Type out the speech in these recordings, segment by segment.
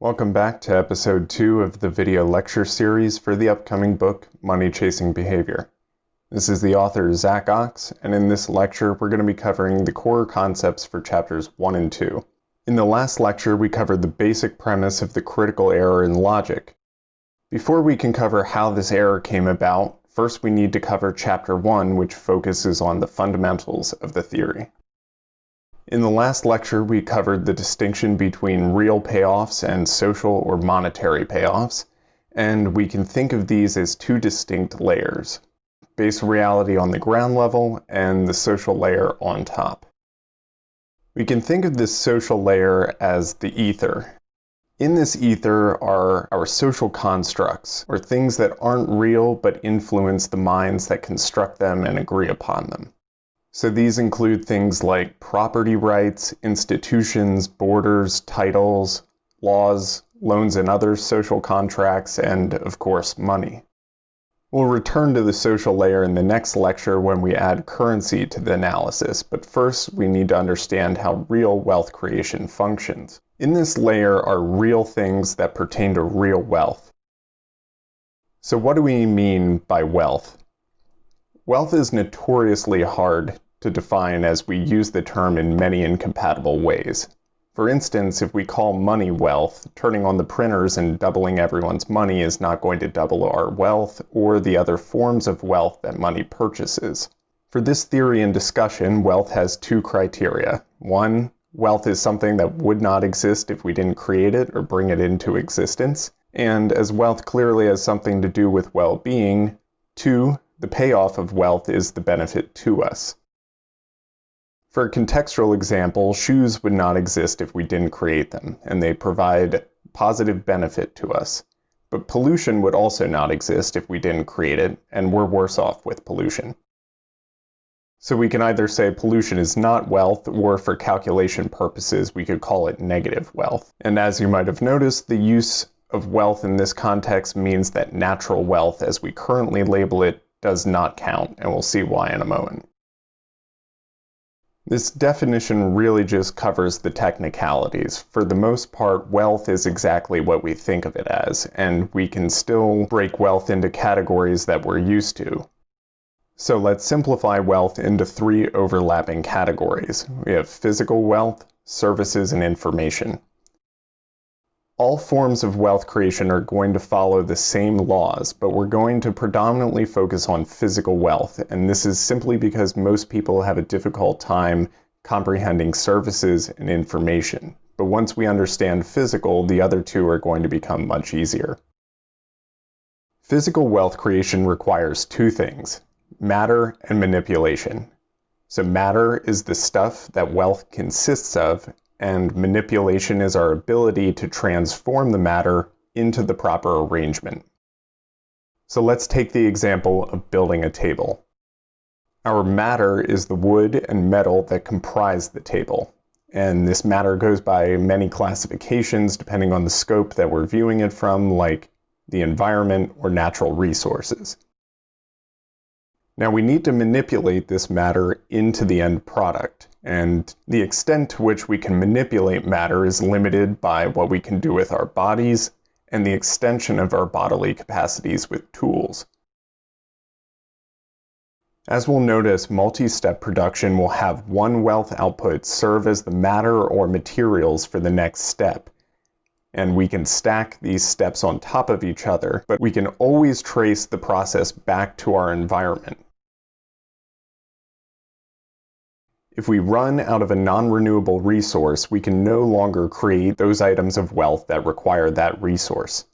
Welcome back to episode 2 of the video lecture series for the upcoming book, Money Chasing Behavior. This is the author Zach Ox, and in this lecture we're going to be covering the core concepts for chapters 1 and 2. In the last lecture we covered the basic premise of the critical error in logic. Before we can cover how this error came about, first we need to cover chapter 1, which focuses on the fundamentals of the theory. In the last lecture, we covered the distinction between real payoffs and social or monetary payoffs, and we can think of these as two distinct layers: base reality on the ground level and the social layer on top. We can think of this social layer as the ether. In this ether are our social constructs, or things that aren't real but influence the minds that construct them and agree upon them. So these include things like property rights, institutions, borders, titles, laws, loans and other social contracts, and, of course, money. We'll return to the social layer in the next lecture when we add currency to the analysis, but first we need to understand how real wealth creation functions. In this layer are real things that pertain to real wealth. So what do we mean by wealth? Wealth is notoriously hard to define as we use the term in many incompatible ways. For instance, if we call money wealth, turning on the printers and doubling everyone's money is not going to double our wealth or the other forms of wealth that money purchases. For this theory and discussion, wealth has two criteria. One, wealth is something that would not exist if we didn't create it or bring it into existence. And as wealth clearly has something to do with well-being, two, the payoff of wealth is the benefit to us. For a contextual example, shoes would not exist if we didn't create them, and they provide positive benefit to us. But pollution would also not exist if we didn't create it, and we're worse off with pollution. So we can either say pollution is not wealth, or for calculation purposes we could call it negative wealth. And as you might have noticed, the use of wealth in this context means that natural wealth, as we currently label it, does not count, and we'll see why in a moment. This definition really just covers the technicalities. For the most part, wealth is exactly what we think of it as, and we can still break wealth into categories that we're used to. So let's simplify wealth into three overlapping categories. We have physical wealth, services, and information. All forms of wealth creation are going to follow the same laws, but we're going to predominantly focus on physical wealth, and this is simply because most people have a difficult time comprehending services and information. But once we understand physical, the other two are going to become much easier. Physical wealth creation requires two things: matter and manipulation. So matter is the stuff that wealth consists of, and manipulation is our ability to transform the matter into the proper arrangement. So let's take the example of building a table. Our matter is the wood and metal that comprise the table, and this matter goes by many classifications depending on the scope that we're viewing it from, like the environment or natural resources. Now we need to manipulate this matter into the end product, and the extent to which we can manipulate matter is limited by what we can do with our bodies and the extension of our bodily capacities with tools. As we'll notice, multi-step production will have one wealth output serve as the matter or materials for the next step, and we can stack these steps on top of each other, but we can always trace the process back to our environment. If we run out of a non-renewable resource, we can no longer create those items of wealth that require that resource.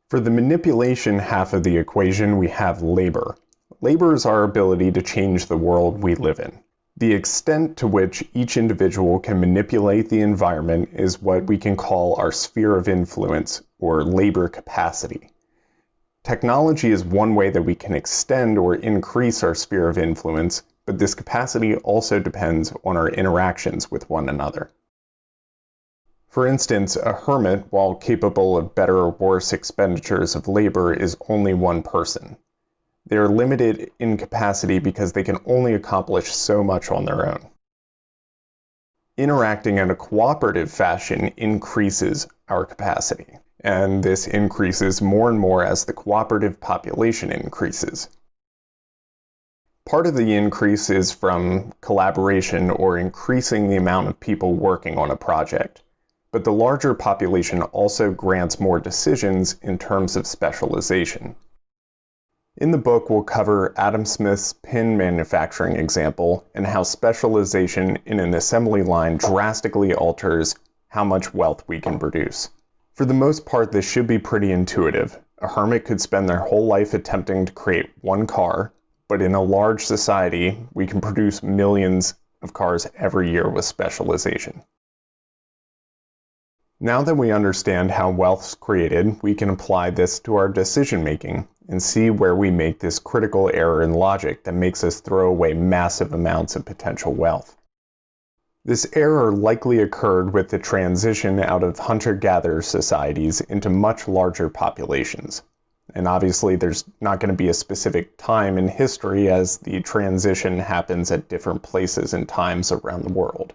For the manipulation half of the equation, we have labor. Labor is our ability to change the world we live in. The extent to which each individual can manipulate the environment is what we can call our sphere of influence, or labor capacity. Technology is one way that we can extend or increase our sphere of influence, but this capacity also depends on our interactions with one another. For instance, a hermit, while capable of better or worse expenditures of labor, is only one person. They are limited in capacity because they can only accomplish so much on their own. Interacting in a cooperative fashion increases our capacity, and this increases more and more as the cooperative population increases. Part of the increase is from collaboration or increasing the amount of people working on a project, but the larger population also grants more decisions in terms of specialization. In the book, we'll cover Adam Smith's pin manufacturing example and how specialization in an assembly line drastically alters how much wealth we can produce. For the most part, this should be pretty intuitive. A hermit could spend their whole life attempting to create one car, but in a large society, we can produce millions of cars every year with specialization. Now that we understand how wealth's created, we can apply this to our decision making and see where we make this critical error in logic that makes us throw away massive amounts of potential wealth. This error likely occurred with the transition out of hunter-gatherer societies into much larger populations. And obviously there's not going to be a specific time in history as the transition happens at different places and times around the world.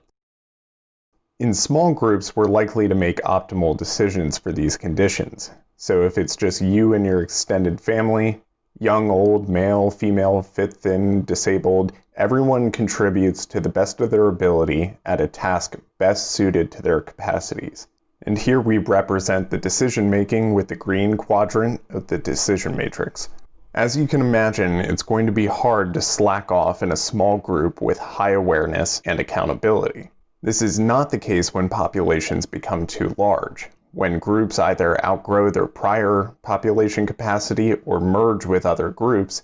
In small groups, we're likely to make optimal decisions for these conditions. So if it's just you and your extended family, young, old, male, female, fit, thin, disabled, everyone contributes to the best of their ability at a task best suited to their capacities. And here we represent the decision making with the green quadrant of the decision matrix. As you can imagine, it's going to be hard to slack off in a small group with high awareness and accountability. This is not the case when populations become too large. When groups either outgrow their prior population capacity or merge with other groups,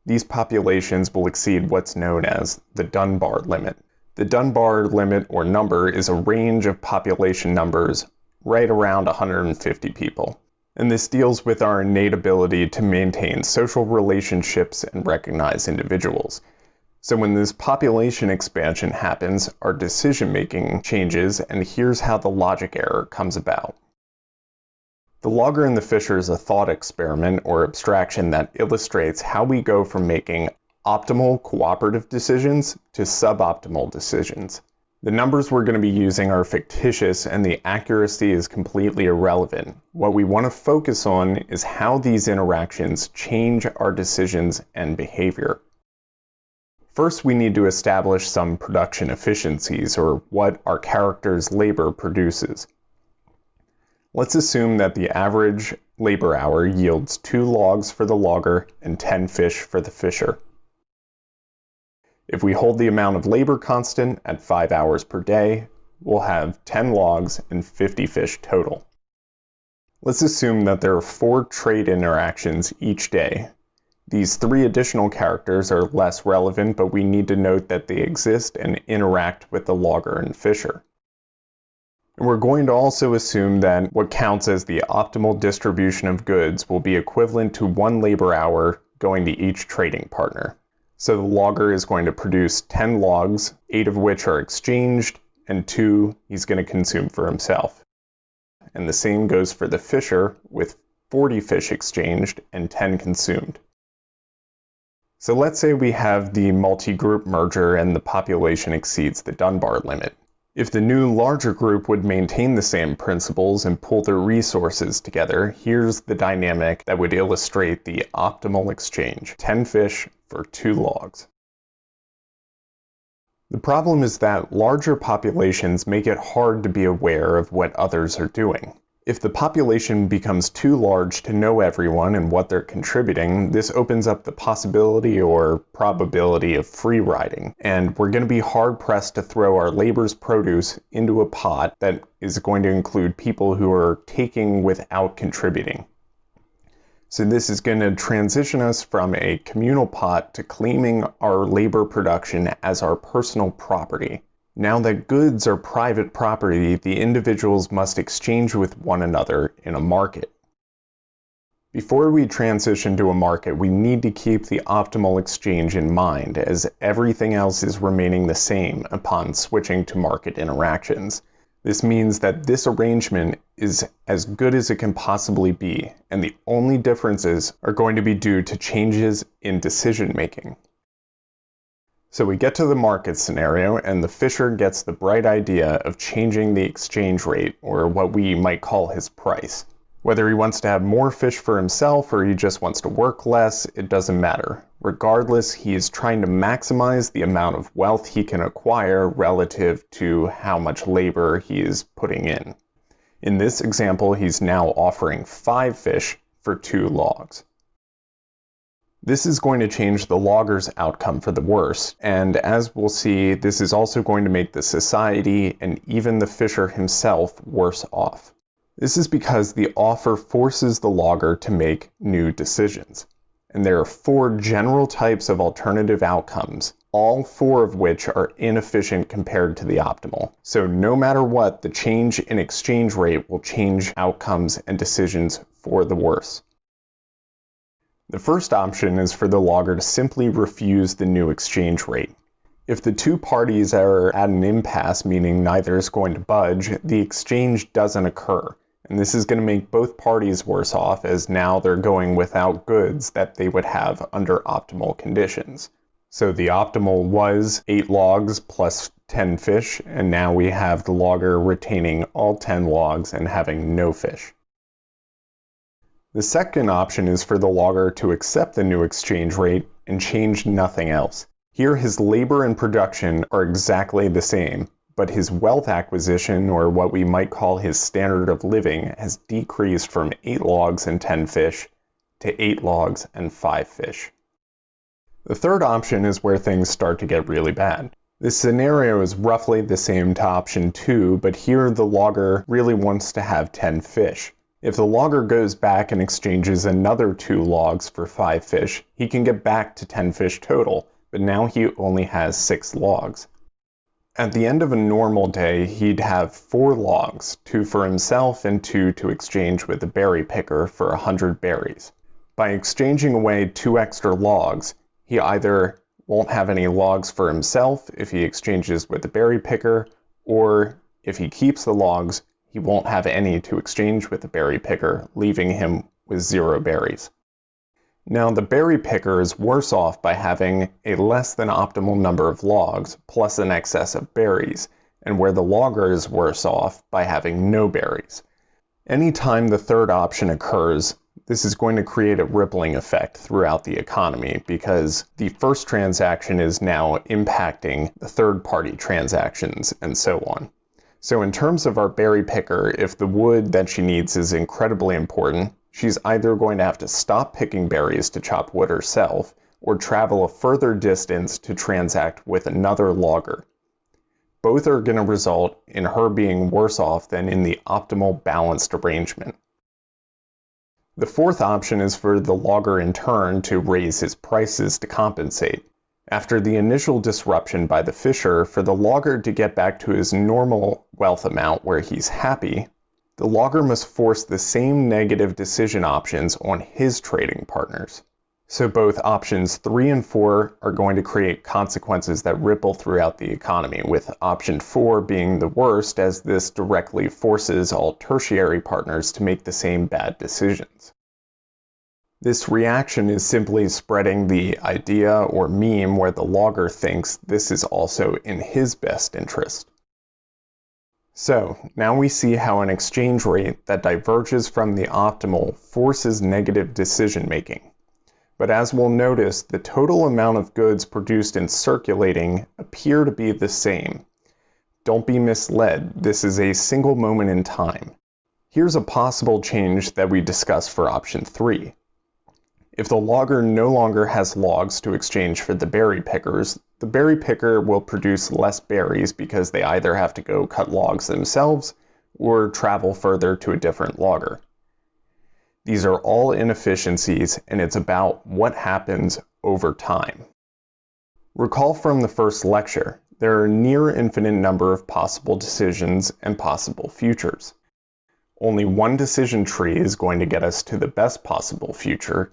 these populations will exceed what's known as the Dunbar limit. The Dunbar limit or number is a range of population numbers right around 150 people. And this deals with our innate ability to maintain social relationships and recognize individuals. So when this population expansion happens, our decision-making changes, and here's how the logic error comes about. The logger and the fisher is a thought experiment or abstraction that illustrates how we go from making optimal cooperative decisions to suboptimal decisions. The numbers we're going to be using are fictitious and the accuracy is completely irrelevant. What we want to focus on is how these interactions change our decisions and behavior. First, we need to establish some production efficiencies, or what our character's labor produces. Let's assume that the average labor hour yields 2 logs for the logger and 10 fish for the fisher. If we hold the amount of labor constant at 5 hours per day, we'll have 10 logs and 50 fish total. Let's assume that there are 4 trade interactions each day. These 3 additional characters are less relevant, but we need to note that they exist and interact with the logger and fisher. And we're going to also assume that what counts as the optimal distribution of goods will be equivalent to 1 labor hour going to each trading partner. So the logger is going to produce 10 logs, 8 of which are exchanged, and 2 he's going to consume for himself. And the same goes for the fisher, with 40 fish exchanged and 10 consumed. So let's say we have the multi-group merger and the population exceeds the Dunbar limit. If the new larger group would maintain the same principles and pull their resources together, here's the dynamic that would illustrate the optimal exchange: 10 fish for 2 logs. The problem is that larger populations make it hard to be aware of what others are doing. If the population becomes too large to know everyone and what they're contributing, this opens up the possibility or probability of free riding, and we're going to be hard-pressed to throw our labor's produce into a pot that is going to include people who are taking without contributing. So this is going to transition us from a communal pot to claiming our labor production as our personal property. Now that goods are private property, the individuals must exchange with one another in a market. Before we transition to a market, we need to keep the optimal exchange in mind, as everything else is remaining the same upon switching to market interactions. This means that this arrangement is as good as it can possibly be, and the only differences are going to be due to changes in decision making. So we get to the market scenario, and the fisher gets the bright idea of changing the exchange rate, or what we might call his price. Whether he wants to have more fish for himself or he just wants to work less, it doesn't matter. Regardless, he is trying to maximize the amount of wealth he can acquire relative to how much labor he is putting in. In this example, he's now offering 5 fish for 2 logs. This is going to change the logger's outcome for the worse, and as we'll see, this is also going to make the society and even the fisher himself worse off. This is because the offer forces the logger to make new decisions. And there are 4 general types of alternative outcomes, all 4 of which are inefficient compared to the optimal. So no matter what, the change in exchange rate will change outcomes and decisions for the worse. The first option is for the logger to simply refuse the new exchange rate. If the 2 parties are at an impasse, meaning neither is going to budge, the exchange doesn't occur. And this is going to make both parties worse off, as now they're going without goods that they would have under optimal conditions. So the optimal was 8 logs plus 10 fish, and now we have the logger retaining all 10 logs and having no fish. The second option is for the logger to accept the new exchange rate and change nothing else. Here his labor and production are exactly the same, but his wealth acquisition, or what we might call his standard of living, has decreased from 8 logs and 10 fish to 8 logs and 5 fish. The third option is where things start to get really bad. This scenario is roughly the same to option 2, but here the logger really wants to have 10 fish. If the logger goes back and exchanges another 2 logs for 5 fish, he can get back to 10 fish total, but now he only has 6 logs. At the end of a normal day, he'd have 4 logs, 2 for himself and 2 to exchange with the berry picker for 100 berries. By exchanging away 2 extra logs, he either won't have any logs for himself if he exchanges with the berry picker, or if he keeps the logs, he won't have any to exchange with the berry picker, leaving him with 0 berries. Now, the berry picker is worse off by having a less than optimal number of logs plus an excess of berries, and where the logger is worse off by having no berries. Anytime the third option occurs, this is going to create a rippling effect throughout the economy, because the first transaction is now impacting the third-party transactions and so on. So in terms of our berry picker, if the wood that she needs is incredibly important, she's either going to have to stop picking berries to chop wood herself, or travel a further distance to transact with another logger. Both are going to result in her being worse off than in the optimal balanced arrangement. The fourth option is for the logger in turn to raise his prices to compensate. After the initial disruption by the fisher, for the logger to get back to his normal wealth amount where he's happy, the logger must force the same negative decision options on his trading partners. So both options 3 and 4 are going to create consequences that ripple throughout the economy, with option 4 being the worst, as this directly forces all tertiary partners to make the same bad decisions. This reaction is simply spreading the idea or meme where the logger thinks this is also in his best interest. So, now we see how an exchange rate that diverges from the optimal forces negative decision making. But as we'll notice, the total amount of goods produced and circulating appear to be the same. Don't be misled, this is a single moment in time. Here's a possible change that we discussed for option 3. If the logger no longer has logs to exchange for the berry pickers, the berry picker will produce less berries because they either have to go cut logs themselves or travel further to a different logger. These are all inefficiencies, and it's about what happens over time. Recall from the first lecture, there are a near infinite number of possible decisions and possible futures. Only one decision tree is going to get us to the best possible future,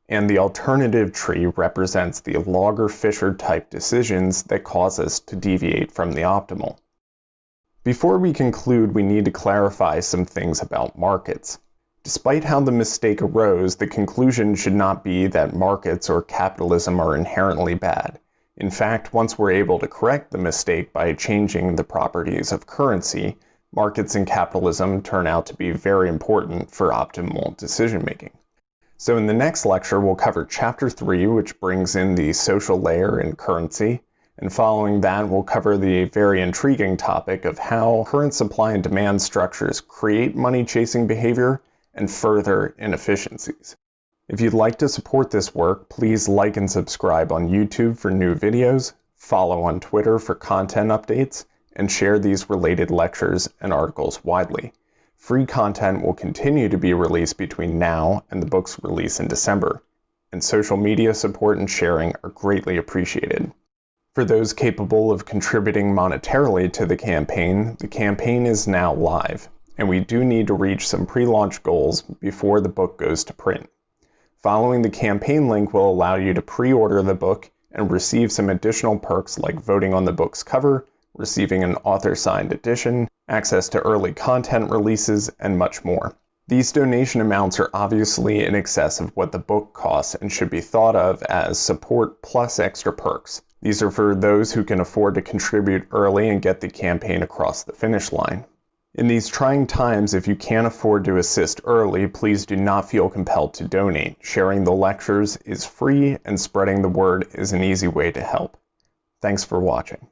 and the alternative tree represents the logger-fisher type decisions that cause us to deviate from the optimal. Before we conclude, we need to clarify some things about markets. Despite how the mistake arose, the conclusion should not be that markets or capitalism are inherently bad. In fact, once we're able to correct the mistake by changing the properties of currency, markets in capitalism turn out to be very important for optimal decision making. So in the next lecture, we'll cover Chapter 3, which brings in the social layer in currency. And following that, we'll cover the very intriguing topic of how current supply and demand structures create money-chasing behavior and further inefficiencies. If you'd like to support this work, please like and subscribe on YouTube for new videos, follow on Twitter for content updates, and share these related lectures and articles widely. Free content will continue to be released between now and the book's release in December, and social media support and sharing are greatly appreciated. For those capable of contributing monetarily to the campaign is now live, and we do need to reach some pre-launch goals before the book goes to print. Following the campaign link will allow you to pre-order the book and receive some additional perks like voting on the book's cover, receiving an author-signed edition, access to early content releases, and much more. These donation amounts are obviously in excess of what the book costs and should be thought of as support plus extra perks. These are for those who can afford to contribute early and get the campaign across the finish line. In these trying times, if you can't afford to assist early, please do not feel compelled to donate. Sharing the lectures is free, and spreading the word is an easy way to help. Thanks for watching.